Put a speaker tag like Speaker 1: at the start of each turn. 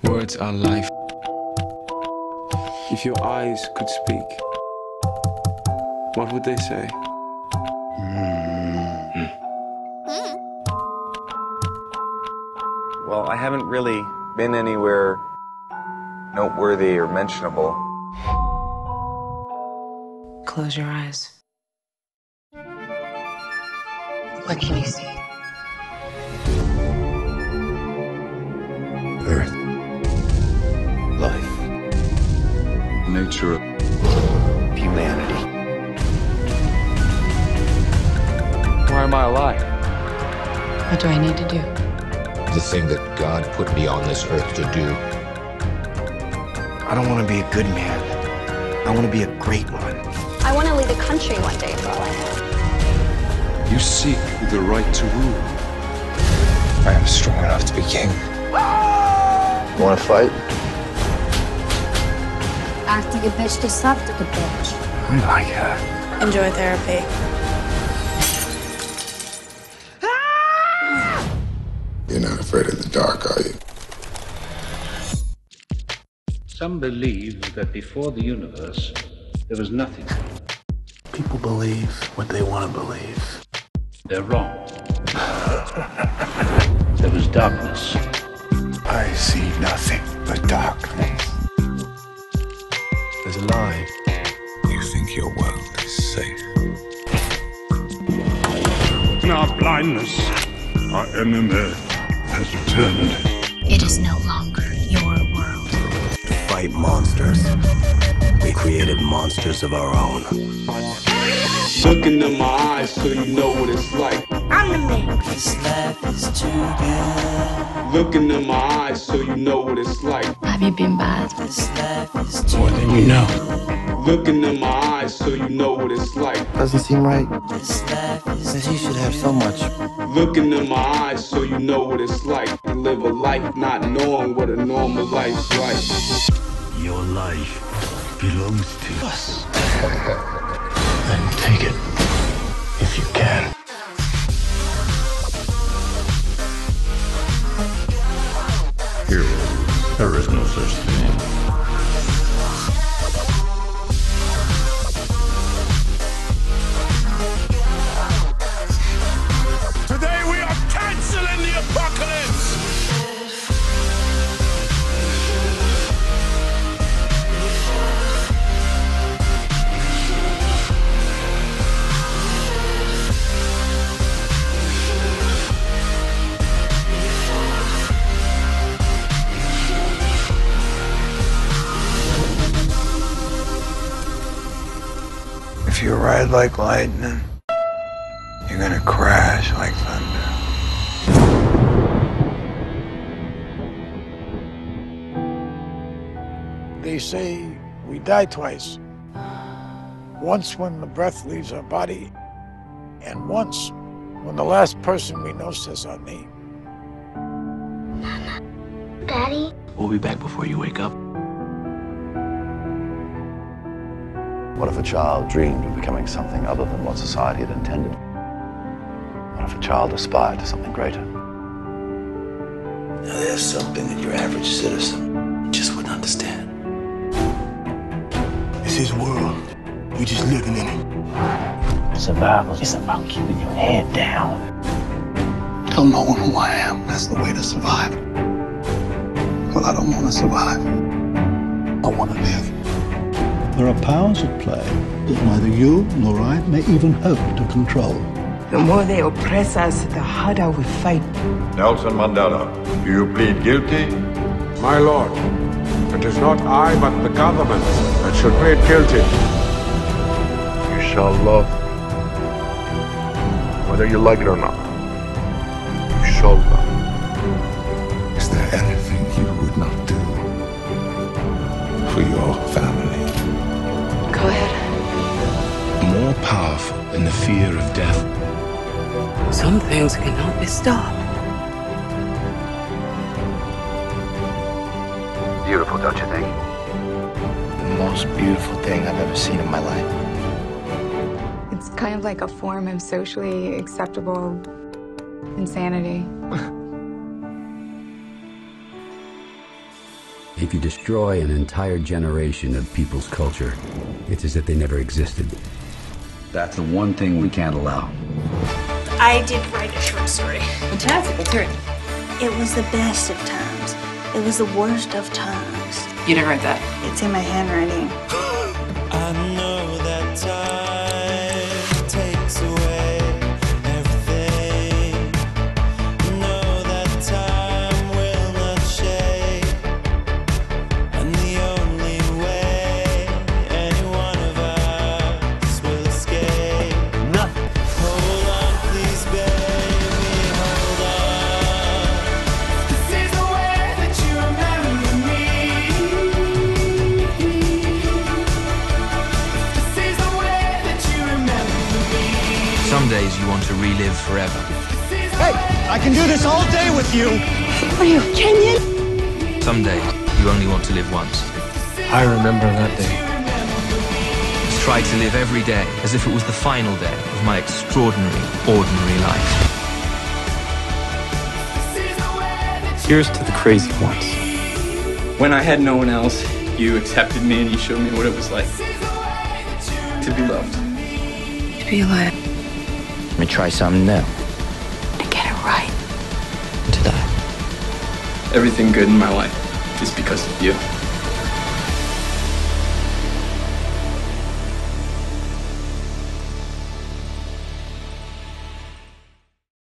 Speaker 1: Words are life.
Speaker 2: If your eyes could speak, what would they say?
Speaker 3: Well, I haven't really been anywhere noteworthy or mentionable.
Speaker 4: Close your eyes. What can you see?
Speaker 5: Earth. Life.
Speaker 1: Nature.
Speaker 5: Humanity.
Speaker 1: Why am I alive?
Speaker 4: What do I need to do?
Speaker 5: The thing that God put me on this earth to do.
Speaker 6: I don't want to be a good man. I want to be a great one.
Speaker 7: I want to lead a country one day for all I know.
Speaker 1: You seek the right to rule.
Speaker 6: I am strong enough to be king.
Speaker 5: You want to fight?
Speaker 7: Acting a bitch to suck to the bitch.
Speaker 6: I like her.
Speaker 4: Enjoy therapy.
Speaker 5: You're not afraid of the dark, are you?
Speaker 8: Some believe that before the universe, there was nothing.
Speaker 9: People believe what they want to believe.
Speaker 8: They're wrong. There was darkness.
Speaker 9: I see nothing but darkness.
Speaker 1: There's a lie.
Speaker 5: You think your world is safe?
Speaker 9: In our blindness, our enemy has returned.
Speaker 4: It is no longer your world.
Speaker 6: To fight monsters, we created monsters of our own.
Speaker 2: Look into my eyes so you know what it's like.
Speaker 4: I'm the man.
Speaker 6: This life is too good.
Speaker 2: Look into my eyes so you know what it's like.
Speaker 4: Have you been bad?
Speaker 6: This life is too
Speaker 9: More than you know.
Speaker 2: Look into my eyes so you know what it's like.
Speaker 6: Doesn't seem right. This life is you should have so much.
Speaker 2: Look into my eyes so you know what it's like to live a life not knowing what a normal life's like.
Speaker 9: Your life belongs to us. Then take it, if you can. Hero, there is no such thing. Today we are canceling the apocalypse! If you ride like lightning, you're gonna crash like thunder.
Speaker 10: They say we die twice. Once when the breath leaves our body, and once when the last person we know says our name.
Speaker 7: Mama. Daddy?
Speaker 9: We'll be back before you wake up.
Speaker 11: What if a child dreamed of becoming something other than what society had intended? What if a child aspired to something greater?
Speaker 6: Now there's something that your average citizen just wouldn't understand.
Speaker 9: It's his world. We just living in it.
Speaker 10: Survival is about keeping your head down.
Speaker 9: Tell no one who I am. That's the way to survive. Well, I don't want to survive. I want to live.
Speaker 12: There are powers at play that neither you nor I may even hope to control.
Speaker 13: The more they oppress us, the harder we fight.
Speaker 14: Nelson Mandela, do you plead guilty?
Speaker 15: My lord, it is not I but the government that should plead guilty.
Speaker 11: You shall love, whether you like it or not. You shall love.
Speaker 5: Is there anything you would not do for your family?
Speaker 4: Go ahead.
Speaker 8: More powerful than the fear of death.
Speaker 4: Some things cannot be stopped.
Speaker 11: Beautiful, don't you think?
Speaker 6: The most beautiful thing I've ever seen in my life.
Speaker 16: It's kind of like a form of socially acceptable insanity.
Speaker 17: If you destroy an entire generation of people's culture, it's as if they never existed. That's the one thing we can't allow.
Speaker 18: I did write a short story.
Speaker 19: Fantastic, let's hear it.
Speaker 18: It was the best of times. It was the worst of times.
Speaker 19: You didn't write that.
Speaker 18: It's in my handwriting.
Speaker 20: I know that time takes away everything. Know that time will not shake. And the only way any one of us will escape. Nothing. Hold on, please, baby, hold on. This is the way that you remember me.
Speaker 21: Some days you want to relive forever.
Speaker 6: Hey, I can do this all day with you.
Speaker 18: Are you Kenyan?
Speaker 21: Some days you only want to live once.
Speaker 6: I remember that day.
Speaker 21: Let's try to live every day as if it was the final day of my extraordinary, ordinary life.
Speaker 6: Here's to the crazy ones.
Speaker 22: When I had no one else, you accepted me and you showed me what it was like to be loved.
Speaker 16: To be alive.
Speaker 6: Let me try something new.
Speaker 16: To get it right.
Speaker 6: To die.
Speaker 22: Everything good in my life is because of you.